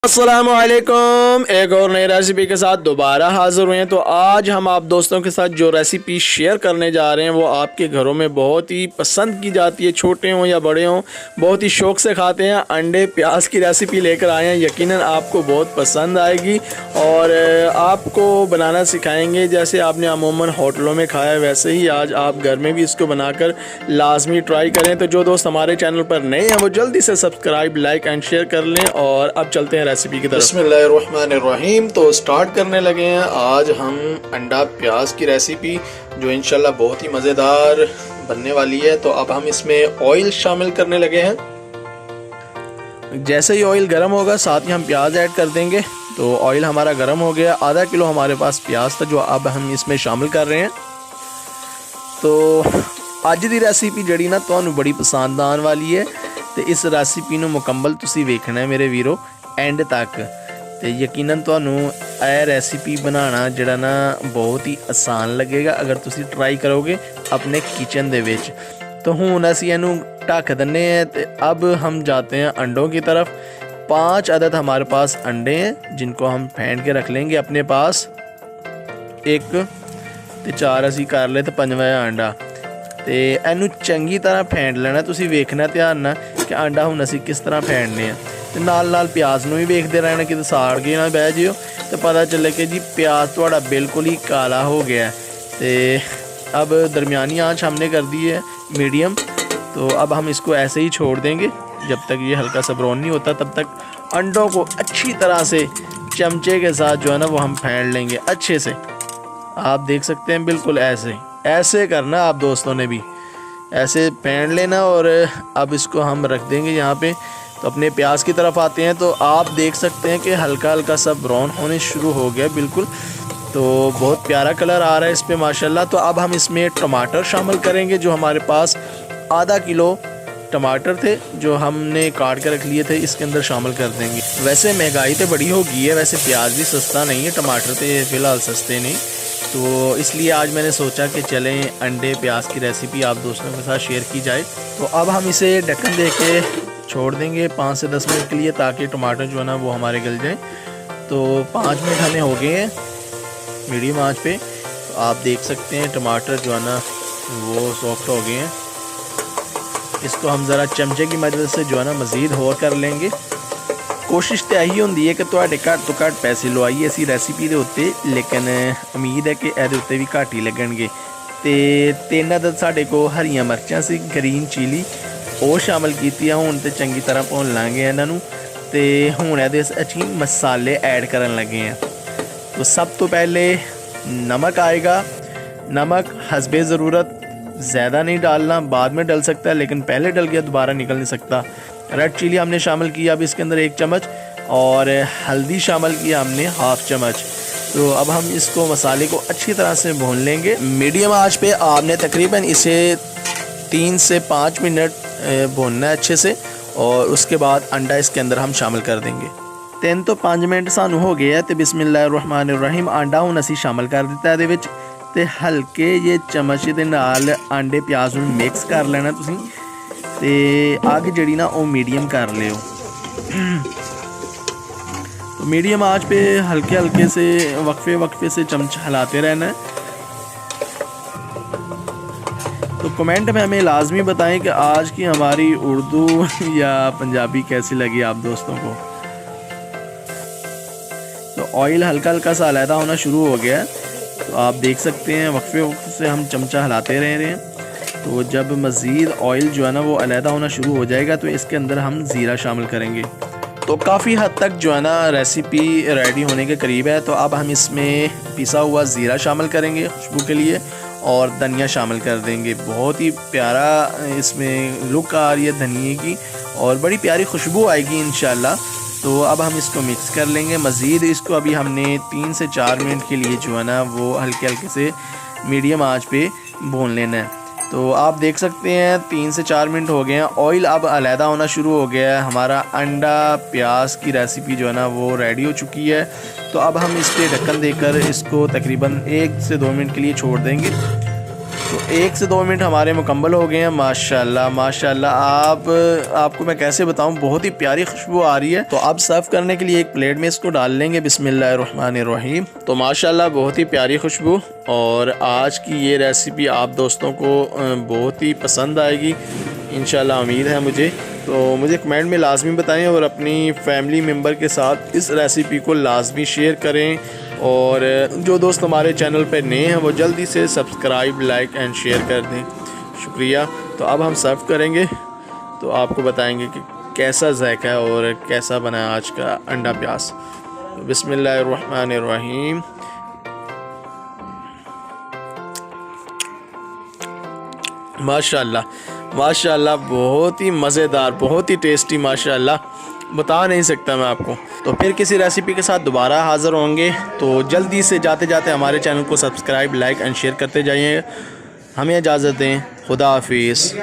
अस्सलामुअलैकुम। एक और नई रेसिपी के साथ दोबारा हाज़िर हुए हैं। तो आज हम आप दोस्तों के साथ जो रेसिपी शेयर करने जा रहे हैं वो आपके घरों में बहुत ही पसंद की जाती है, छोटे हों या बड़े हों, बहुत ही शौक़ से खाते हैं। अंडे प्याज की रेसिपी लेकर आए हैं, यकीनन आपको बहुत पसंद आएगी और आपको बनाना सिखाएंगे। जैसे आपने अमूमन होटलों में खाया है वैसे ही आज आप घर में भी इसको बनाकर लाजमी ट्राई करें। तो जो दोस्त हमारे चैनल पर नए हैं वो जल्दी से सब्सक्राइब, लाइक एंड शेयर कर लें। और अब चलते हैं रेसिपी की तरफ। बिस्मिल्लाहिर्रहमानिर्रहीम। तो स्टार्ट करने लगे हैं। आज हम अंडा प्याज की रेसिपी जो इंशाल्लाह बहुत ही मज़ेदार बनने वाली है। तो अब हम इसमें ऑयल शामिल करने लगे हैं। जैसे ही ऑयल गर्म होगा साथ ही हम प्याज ऐड कर देंगे। तो ऑयल हमारा गर्म हो गया, आधा किलो हमारे पास प्याज था जो अब हम इसमें शामिल कर रहे हैं। तो ਅੱਜ ਦੀ ਰੈਸਿਪੀ ਜਿਹੜੀ ਨਾ ਤੁਹਾਨੂੰ ਬੜੀ ਪਸੰਦ ਆਉਣ ਵਾਲੀ ਹੈ ਤੇ ਇਸ ਰੈਸਿਪੀ ਨੂੰ ਮੁਕੰਮਲ ਤੁਸੀਂ ਵੇਖਣਾ ਹੈ ਮੇਰੇ ਵੀਰੋ ਐਂਡ ਤੱਕ। ਤੇ ਯਕੀਨਨ ਤੁਹਾਨੂੰ ਇਹ ਰੈਸਿਪੀ ਬਣਾਉਣਾ ਜਿਹੜਾ ਨਾ ਬਹੁਤ ਹੀ ਆਸਾਨ ਲੱਗੇਗਾ ਅਗਰ ਤੁਸੀਂ ਟਰਾਈ ਕਰੋਗੇ अपने किचन ਦੇ ਵਿੱਚ। तो ਹੁਣ ਅਸੀਂ ਇਹਨੂੰ ਢੱਕ ਦਿੰਨੇ हैं। तो अब हम जाते हैं अंडों की तरफ। 5 अदद हमारे पास अंडे हैं जिनको हम फेंट के रख लेंगे अपने पास। एक तो 4 ਅਸੀਂ कर ले तो 5वां अंडा। तो इनू चंगी तरह फेंट लेना। तुसी वेखना ध्यान ना कि आंडा हुण असी किस तरह फेंटने हैं। तो नाल प्याज नूं भी वेखते रहना कि साड़ के ना बह जियो। तो पता चले कि जी प्याज तुहाड़ा बिल्कुल ही काला हो गया है। तो अब दरमियानी आंच हमने कर दी है मीडियम। तो अब हम इसको ऐसे ही छोड़ देंगे जब तक ये हल्का सा ब्राउन नहीं होता। तब तक अंडों को अच्छी तरह से चमचे के साथ जो है ना वो हम फेंट लेंगे अच्छे से। आप देख सकते हैं बिल्कुल ऐसे करना आप दोस्तों ने भी ऐसे फेंट लेना। और अब इसको हम रख देंगे यहाँ पे। तो अपने प्याज की तरफ आते हैं। तो आप देख सकते हैं कि हल्का हल्का सा ब्राउन होने शुरू हो गया बिल्कुल। तो बहुत प्यारा कलर आ रहा है इस पर माशाल्लाह। तो अब हम इसमें टमाटर शामिल करेंगे जो हमारे पास आधा किलो टमाटर थे जो हमने काट कर रख लिए थे, इसके अंदर शामिल कर देंगे। वैसे महंगाई तो बड़ी हो गई है, वैसे प्याज भी सस्ता नहीं है, टमाटर तो फ़िलहाल सस्ते नहीं। तो इसलिए आज मैंने सोचा कि चलें अंडे प्याज की रेसिपी आप दोस्तों के साथ शेयर की जाए। तो अब हम इसे ढक्कन दे के छोड़ देंगे 5 से 10 मिनट के लिए ताकि टमाटर जो है ना वो हमारे गल जाएँ। तो 5 मिनट हमें हो गए हैं मीडियम आंच पे। तो आप देख सकते हैं टमाटर जो है ना वो सॉफ्ट हो गए हैं। इसको हम ज़रा चमचे की मदद से जो है ना मज़ीद होर कर लेंगे। कोशिश तो यही होंगी है कि तुहाडे घट तो घट पैसे लवाइए इसी रेसिपी के उत्ते, लेकिन उम्मीद है कि ਇਹਦੇ ਉੱਤੇ भी घट ही लगणगे। तो 3 अदद साढ़े को हरियां मिर्चां सी ग्रीन चिली वो शामिल कीतियां। हुण तो चंगी तरह भुन लांगे इन्हां नूं। ते हुण इहदे असीं मसाले ऐड करन लगे हैं। तो सब तो पहले नमक आएगा। नमक हस्बे ज़रूरत, ज़्यादा नहीं डालना, बाद में डल सकता है लेकिन पहले डल गया दोबारा निकल नहीं सकता। रेड चिली हमने शामिल किया अब इसके अंदर 1 चम्मच। और हल्दी शामिल किया हमने 1/2 चम्मच। तो अब हम इसको मसाले को अच्छी तरह से भून लेंगे मीडियम आंच पे। आपने तकरीबन इसे 3 से 5 मिनट भूनना है अच्छे से। और उसके बाद अंडा इसके अंदर हम शामिल कर देंगे। 3 तो 5 मिनट सानू हो गए हैं। तो बिस्मिल्लाहिर्रहमानिर्रहीम अंडा हुण असीं शामिल कर दिता है। तो हल्के ये चम्मच के नाल अंडे प्याज नूं मिक्स कर लेना तुसीं। ते अग जड़ी ना वो मीडियम कर लियो। तो मीडियम आंच पे हल्के हल्के से वक्फे से चमच हिलाते रहना है। तो कमेंट में हमें लाजमी बताएं कि आज की हमारी उर्दू या पंजाबी कैसी लगी आप दोस्तों को। तो ऑयल हल्का हल्का सा अलहदा होना शुरू हो गया है। तो आप देख सकते हैं वक्फे से हम चमचा हिलाते रह रहे हैं। तो जब मज़ीद ऑयल जो है ना वो अलहदा होना शुरू हो जाएगा तो इसके अंदर हम ज़ीरा शामिल करेंगे। तो काफ़ी हद तक जो है ना रेसिपी रेडी होने के करीब है। तो अब हम इसमें पिसा हुआ ज़ीरा शामिल करेंगे खुशबू के लिए। और धनिया शामिल कर देंगे। बहुत ही प्यारा इसमें लुक आ रही है धनिए की और बड़ी प्यारी खुशबू आएगी इंशाल्लाह। तो अब हम इसको मिक्स कर लेंगे मज़ीद। इसको अभी हमने 3 से 4 मिनट के लिए जो है ना वो हल्के हल्के से मीडियम आंच पे भून लेना है। तो आप देख सकते हैं 3 से 4 मिनट हो गए हैं। ऑयल अब अलहदा होना शुरू हो गया है। हमारा अंडा प्याज की रेसिपी जो है ना वो रेडी हो चुकी है। तो अब हम इस पर ढक्कन देकर इसको तकरीबन 1 से 2 मिनट के लिए छोड़ देंगे। तो 1 से 2 मिनट हमारे मुकम्मल हो गए हैं। माशाल्लाह माशाल्लाह, आपको मैं कैसे बताऊं, बहुत ही प्यारी खुशबू आ रही है। तो अब सर्व करने के लिए एक प्लेट में इसको डाल लेंगे। बिस्मिल्लाहिर्रहमानिर्रहीम। तो माशाल्लाह बहुत ही प्यारी खुशबू, और आज की ये रेसिपी आप दोस्तों को बहुत ही पसंद आएगी इंशाल्लाह, उम्मीद है मुझे। तो मुझे कमेंट में लाजमी बताएं और अपनी फैमिली मेम्बर के साथ इस रेसिपी को लाजमी शेयर करें। और जो दोस्त हमारे चैनल पर नए हैं वो जल्दी से सब्सक्राइब, लाइक एंड शेयर कर दें। शुक्रिया। तो अब हम सर्व करेंगे तो आपको बताएंगे कि कैसा जायका है और कैसा बना है आज का अंडा प्याज। तो बिस्मिल्लाहिर्रहमानिर्रहीम। माशाल्लाह माशाल्लाह, बहुत ही मज़ेदार, बहुत ही टेस्टी, माशाल्लाह बता नहीं सकता मैं आपको। तो फिर किसी रेसिपी के साथ दोबारा हाज़िर होंगे। तो जल्दी से जाते जाते हमारे चैनल को सब्सक्राइब, लाइक एंड शेयर करते जाइए। हमें इजाज़त दें। खुदा हाफिज़।